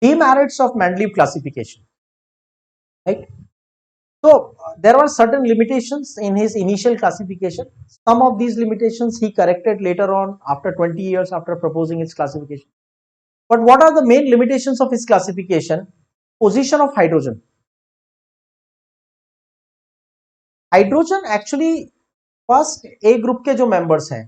Demerits of Mendeleev classification, right? So there were certain limitations in his initial classification. Some of these limitations he corrected later on after 20 years after proposing his classification. But what are the main limitations of his classification? Position of hydrogen. Hydrogen actually first A group के जो members हैं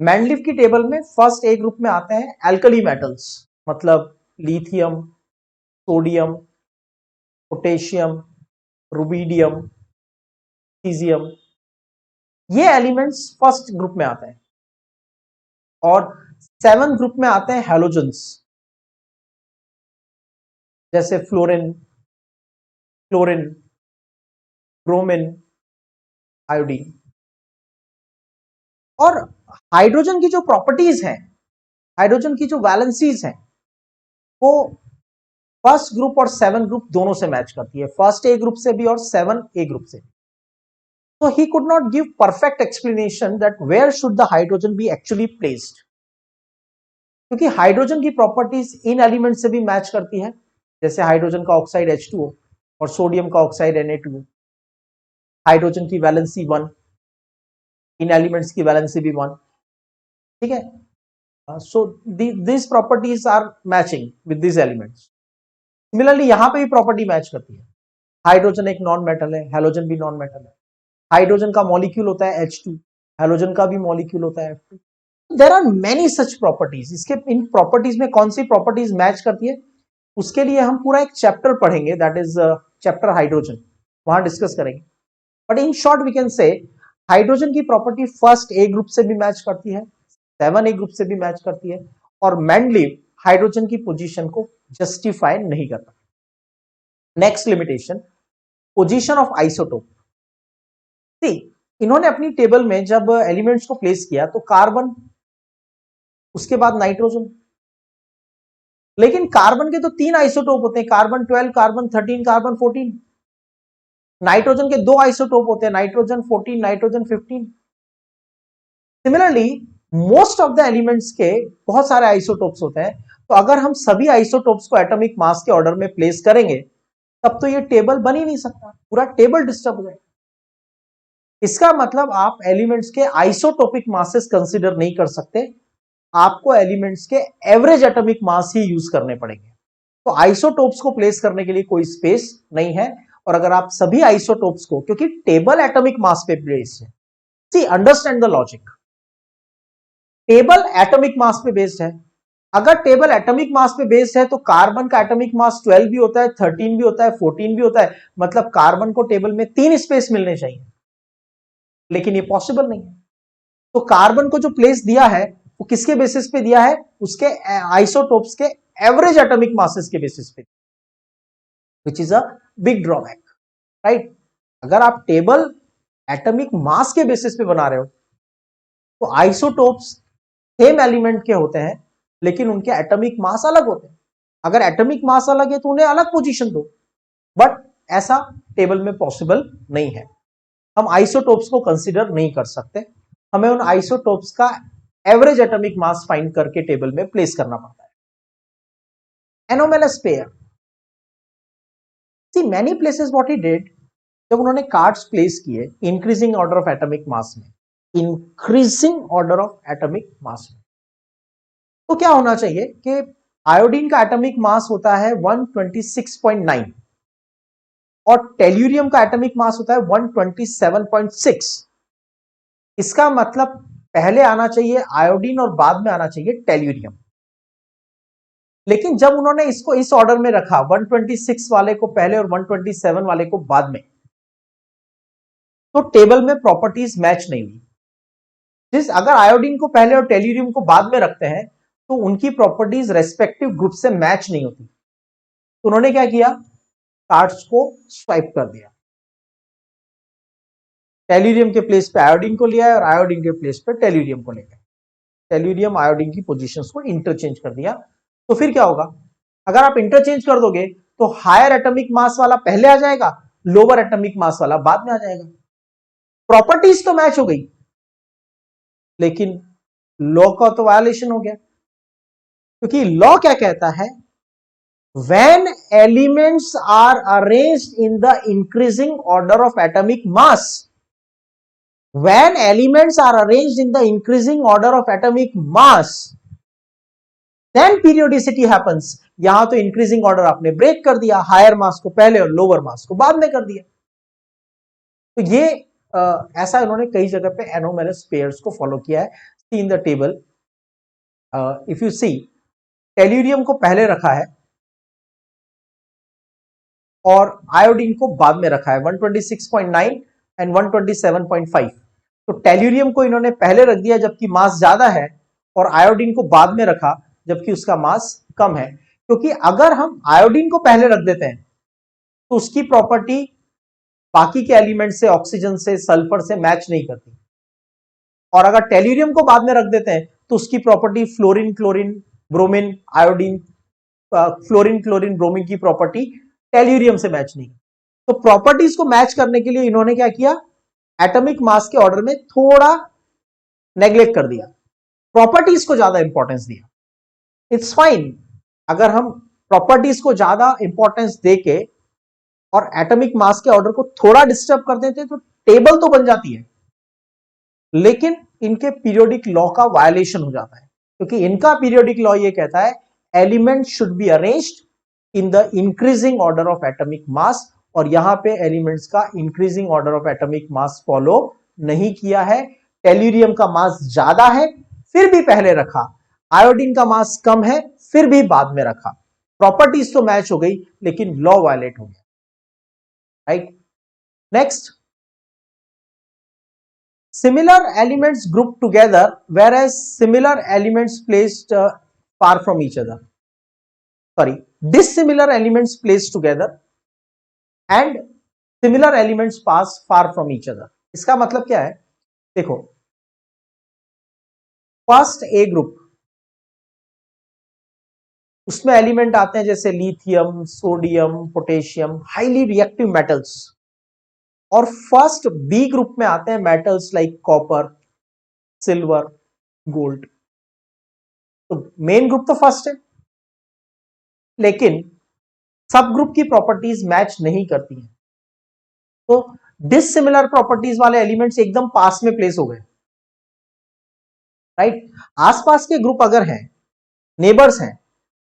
Mendeleev की table में first A group में आते हैं alkali metals, मतलब lithium, sodium, potassium, rubidium, caesium, ये एलिमेंट्स फर्स्ट ग्रुप में आते हैं। और सेवन ग्रुप में आते हैं हैलोजेंस, जैसे फ्लोरिन, क्लोरीन, ब्रोमीन, आयोडीन। और हाइड्रोजन की जो प्रॉपर्टीज हैं, हाइड्रोजन की जो वैलेंसीज हैं, वो फर्स्ट ग्रुप और सेवन ग्रुप दोनों से मैच करती है, फर्स्ट ए ग्रुप से भी और सेवन ए ग्रुप से। So he could not give perfect explanation that where should the hydrogen be actually placed, क्योंकि हाइड्रोजन की प्रॉपर्टीज इन एलिमेंट से भी मैच करती है, जैसे हाइड्रोजन का ऑक्साइड H2O और सोडियम का ऑक्साइड Na2O। हाइड्रोजन की वैलेंसी 1, इन एलिमेंट्स की वैलेंसी भी 1, ठीक है। सो these properties are matching with these elements. Similarly यहां पे भी प्रॉपर्टी मैच करती है। हाइड्रोजन एक नॉन मेटल है, हैलोजन भी नॉन मेटल है। हाइड्रोजन का मॉलिक्यूल होता है H2, हैलोजन का भी मॉलिक्यूल होता है F2। There are many such properties. इसके इन प्रॉपर्टीज में कौन सी प्रॉपर्टीज मैच करती है, उसके लिए हम पूरा एक चैप्टर पढ़ेंगे, दैट इज चैप्टर हाइड्रोजन, वहां डिस्कस करेंगे। But in short we can say hydrogen की प्रॉपर्टी फर्स्ट ए ग्रुप से भी मैच करती है, सेवन ए ग्रुप से भी मैच करती है, और मेंडलीव हाइड्रोजन की पोजीशन को जस्टिफाई नहीं करता। Next limitation, position of isotope. See, इन्होंने अपनी टेबल में जब एलिमेंट्स को प्लेस किया तो कार्बन, उसके बाद नाइट्रोजन, लेकिन कार्बन के तो 3 आइसोटोप होते हैं, कार्बन 12, कार्बन 13, कार्बन 14। नाइट्रोजन के 2 आइसोटोप होते हैं, nitrogen 14, nitrogen 15। Similarly most of the elements के बहुत सारे आइसोटोप्स होते हैं, तो अगर हम सभी आइसोटोप्स को एटॉमिक मास के ऑर्डर में प्लेस करेंगे तब तो ये टेबल बन ही नहीं सकता, पूरा टेबल डिस्टर्ब हो जाएगा। इसका मतलब आप एलिमेंट्स के आइसोटोपिक मासेस कंसीडर नहीं कर सकते, आपको एलिमेंट्स के एवरेज एटॉमिक मास ही यूज करने पड़ेंगे। तो आइसोटोप्स को प्लेस करने के लिए कोई स्पेस नहीं है। और अगर आप सभी आइसोटोप्स को, क्योंकि टेबल एटॉमिक मास पे बेस्ड है, see understand the logic, table atomic mass पे बेस्ड है। अगर टेबल एटॉमिक मास पे बेस्ड है तो कार्बन का एटॉमिक मास 12 भी होता है, 13 भी होता है, 14 भी होता है, मतलब कार्बन को टेबल में 3 स्पेस मिलने चाहिए, लेकिन ये पॉसिबल नहीं है। तो कार्बन को जो प्लेस दिया है वो किसके बेसिस पे दिया है, उसके आइसोटोप्स के एवरेज एटॉमिक मासेस के बेसिस पे, which is a big drawback, right. अगर आप टेबल एटॉमिक मास के बेसिस पे बना रहे हो तो आइसोटोप्स सेम एलिमेंट के होते हैं, लेकिन उनके एटॉमिक मास अलग होते हैं। अगर एटॉमिक मास अलग है तो उन्हें अलग पोजीशन दो, बट ऐसा टेबल में पॉसिबल नहीं है। हम आइसोटोप्स को कंसीडर नहीं कर सकते, हमें उन आइसोटोप्स का एवरेज एटॉमिक मास फाइंड करके टेबल में प्लेस करना पड़ता है। Anomalous pair, see many places what he did, जब उन्होंने कार्ड्स प्लेस किए increasing order of atomic mass में, increasing order of atomic mass में, तो क्या होना चाहिए कि आयोडीन का एटॉमिक मास होता है 126.9 और टेल्यूरियम का एटॉमिक मास होता है 127.6। इसका मतलब पहले आना चाहिए आयोडीन और बाद में आना चाहिए टेल्यूरियम। लेकिन जब उन्होंने इसको इस ऑर्डर में रखा, 126 वाले को पहले और 127 वाले को बाद में, तो टेबल में प्रॉपर्टीज मैच नहीं हुई। जिस अगर आयोडीन को पहले और टेल्यूरियम को बाद में रखते हैं तो उनकी प्रॉपर्टीज रेस्पेक्टिव ग्रुप से मैच नहीं होती। तो उन्होंने क्या किया, कार्ड्स को स्वाइप कर दिया, टेल्यूरियम के प्लेस पे आयोडीन को लिया और आयोडीन के प्लेस पे टेल्यूरियम को ले गए, टेल्यूरियम आयोडीन की पोजीशंस को इंटरचेंज कर दिया। तो फिर क्या होगा, अगर आप इंटरचेंज कर दोगे तो हायर एटॉमिक मास वाला पहले आ जाएगा, लोअर एटॉमिक मास वाला बाद में आ जाएगा। प्रॉपर्टीज तो मैच हो गई, लेकिन लॉ का तो वायलेशन हो गया। क्योंकि लॉ क्या कहता है, when elements are arranged in the increasing order of atomic mass, when elements are arranged in the increasing order of atomic mass, then periodicity happens. यहां तो इंक्रीजिंग ऑर्डर आपने ब्रेक कर दिया, हायर मास को पहले और लोअर मास को बाद में कर दिया। तो ये ऐसा इन्होंने कई जगह पे एनोमैलस पेयर्स को फॉलो किया है। See in the table, if you see, tellurium को पहले रखा है और आयोडीन को बाद में रखा है, 126.9 एंड 127.5। तो टेल्यूरियम को इन्होंने पहले रख दिया जबकि मास ज्यादा है, और आयोडीन को बाद में रखा जबकि उसका मास कम है। क्योंकि अगर हम आयोडीन को पहले रख देते हैं तो उसकी प्रॉपर्टी बाकी के एलिमेंट से, ऑक्सीजन से, सल्फर से मैच नहीं करती, और अगर टेल्यूरियम को बाद में रख देते हैं तो उसकी property fluorine, chlorine, bromine, iodine, fluorine, chlorine, bromine की प्रॉपर्टी टेल्यूरियम से मैच नहीं। तो प्रॉपर्टीज को मैच करने के लिए इन्होंने क्या किया, एटॉमिक मास के ऑर्डर में थोड़ा नेग्लेक्ट कर दिया, प्रॉपर्टीज को ज्यादा इंपॉर्टेंस दिया। इट्स फाइन, अगर हम प्रॉपर्टीज को ज्यादा इंपॉर्टेंस देके और एटॉमिक मास के ऑर्डर को थोड़ा डिस्टर्ब कर देते तो टेबल तो बन जाती है, लेकिन इनके पीरियोडिक लॉ का वायलेशन हो जाता है। क्योंकि इनका पीरियोडिक लॉ ये कहता है element should be arranged in the increasing order of atomic मास, और यहां पे एलिमेंट्स का increasing order of atomic mass follow नहीं किया है। टेल्यूरियम का मास ज्यादा है फिर भी पहले रखा, आयोडीन का मास कम है फिर भी बाद में रखा। प्रॉपर्टीज तो मैच हो गई लेकिन लॉ वायलेट हो गया, right. Next, similar elements grouped together whereas similar elements placed far from each other, sorry, dissimilar elements placed together and similar elements pass far from each other। इसका मतलब क्या है, देखो, फर्स्ट ए ग्रुप, उसमें element आते हैं जैसे lithium, sodium, potassium, highly reactive metals, और फर्स्ट बी ग्रुप में आते हैं metals like copper, silver, gold. तो मेन ग्रुप तो फर्स्ट है, लेकिन सब ग्रुप की प्रॉपर्टीज मैच नहीं करती हैं, तो डिसिमिलर प्रॉपर्टीज वाले एलिमेंट्स एकदम पास में प्लेस हो गए, राइट। आसपास के ग्रुप अगर हैं, नेबर्स हैं,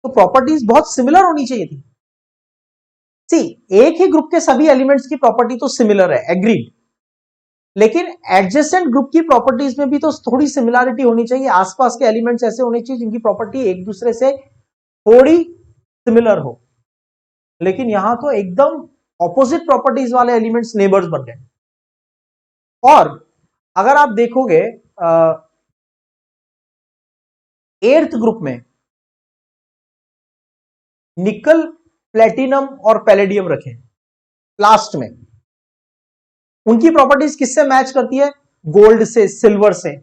तो प्रॉपर्टीज बहुत सिमिलर होनी चाहिए थी। सी, एक ही ग्रुप के सभी एलिमेंट्स की प्रॉपर्टी तो सिमिलर है, एग्रीड, लेकिन एडजेसेंट ग्रुप की प्रॉपर्टीज में भी तो थोड़ी सिमिलरिटी होनी चाहिए। आसपास के एलिमेंट्स ऐसे होने चाहिए जिनकी प्रॉपर्टी एक दूसरे से थोड़ी सिमिलर हो, लेकिन यहां तो एकदम ऑपोजिट प्रॉपर्टीज वाले एलिमेंट्स नेबर्स बन गए। और अगर आप देखोगे एर्थ ग्रुप में निकल, प्लेटिनम और पैलेडियम रखे लास्ट में, उनकी प्रॉपर्टीज किससे मैच करती है, गोल्ड से, सिल्वर से।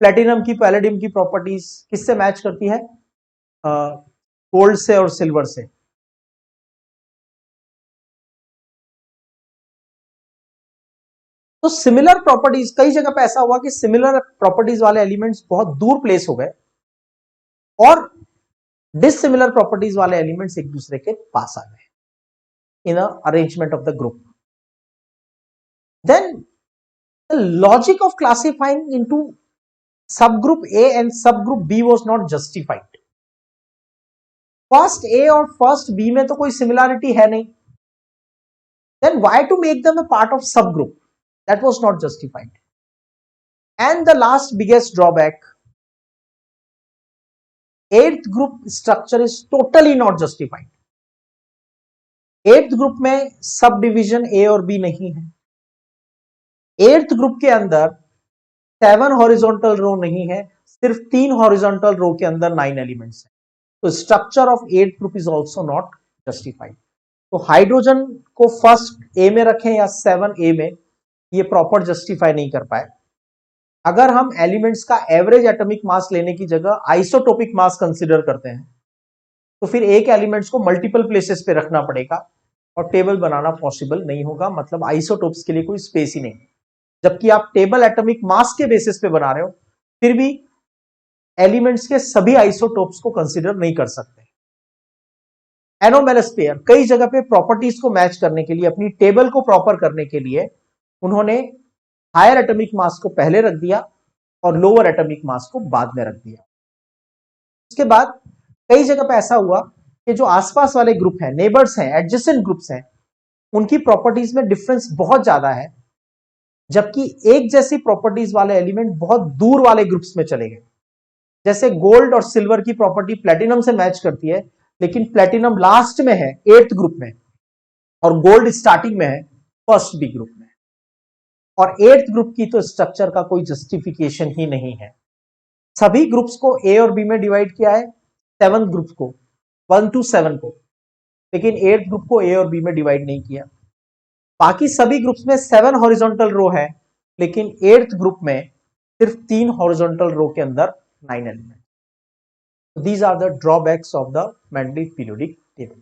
प्लेटिनम की, पैलेडियम की प्रॉपर्टीज किससे मैच करती है, गोल्ड से और सिल्वर से। तो सिमिलर प्रॉपर्टीज, कई जगह पे ऐसा हुआ कि सिमिलर प्रॉपर्टीज वाले एलिमेंट्स बहुत दूर प्लेस हो गए और डिसिमिलर प्रॉपर्टीज वाले एलिमेंट्स एक दूसरे के पास आ गए in arrangement of the group. Then the logic of classifying into subgroup A and subgroup B was not justified. First A और फर्स्ट बी में तो कोई सिमिलरिटी है नहीं, then why to make them a part of subgroup, that was not justified. And the last biggest drawback, eighth group structure is totally not justified. eighth group में sub division A और B नहीं है। eighth group के अंदर 7 horizontal रो नहीं है, सिर्फ 3 horizontal रो के अंदर 9 एलिमेंट्स हैं। तो structure of eighth group is also not justified। तो हाइड्रोजन को फर्स्ट ए में रखें या 7A में, ये प्रॉपर जस्टिफाई नहीं कर पाए। अगर हम एलिमेंट्स का एवरेज एटॉमिक मास लेने की जगह आइसोटोपिक मास कंसीडर करते हैं तो फिर एक एलिमेंट्स को मल्टीपल प्लेसेस पे रखना पड़ेगा और टेबल बनाना पॉसिबल नहीं होगा, मतलब आइसोटोप्स के लिए कोई स्पेस ही नहीं। जबकि आप टेबल एटॉमिक मास के बेसिस पे बना रहे हो, फिर भी एलिमेंट्स के सभी आइसोटोप्स को कंसीडर नहीं कर सकते। एनोमेलस पेयर कई जगह पे प्रॉपर्टीज को मैच करने के लिए, अपनी टेबल को प्रॉपर करने के लिए उन्होंने हायर एटॉमिक मास को पहले रख दिया और लोअर एटॉमिक मास को बाद में रख दिया। उसके बाद कई जगह पे ऐसा हुआ कि जो आसपास वाले ग्रुप हैं, नेबर्स हैं, एडजेसेंट ग्रुप्स हैं, उनकी प्रॉपर्टीज में डिफरेंस बहुत ज्यादा है, जबकि एक जैसी प्रॉपर्टीज वाले एलिमेंट बहुत दूर वाले ग्रुप्स में चले गए। जैसे गोल्ड और सिल्वर की प्रॉपर्टी प्लेटिनम से मैच करती है, लेकिन प्लेटिनम लास्ट में है 8th ग्रुप में और गोल्ड स्टार्टिंग में है 1st बी ग्रुप में। और 8th ग्रुप की तो स्ट्रक्चर का कोई जस्टिफिकेशन ही नहीं है। सभी ग्रुप्स को ए और बी में डिवाइड किया है, 7th ग्रुप को 1 to 7 को, लेकिन 8th ग्रुप को ए और बी में डिवाइड नहीं किया। बाकी सभी ग्रुप्स में 7 हॉरिजॉन्टल रो है, लेकिन 8th ग्रुप में सिर्फ 3 हॉरिजॉन्टल रो के अंदर 9 element. These are the drawbacks of the Mendeleev periodic table.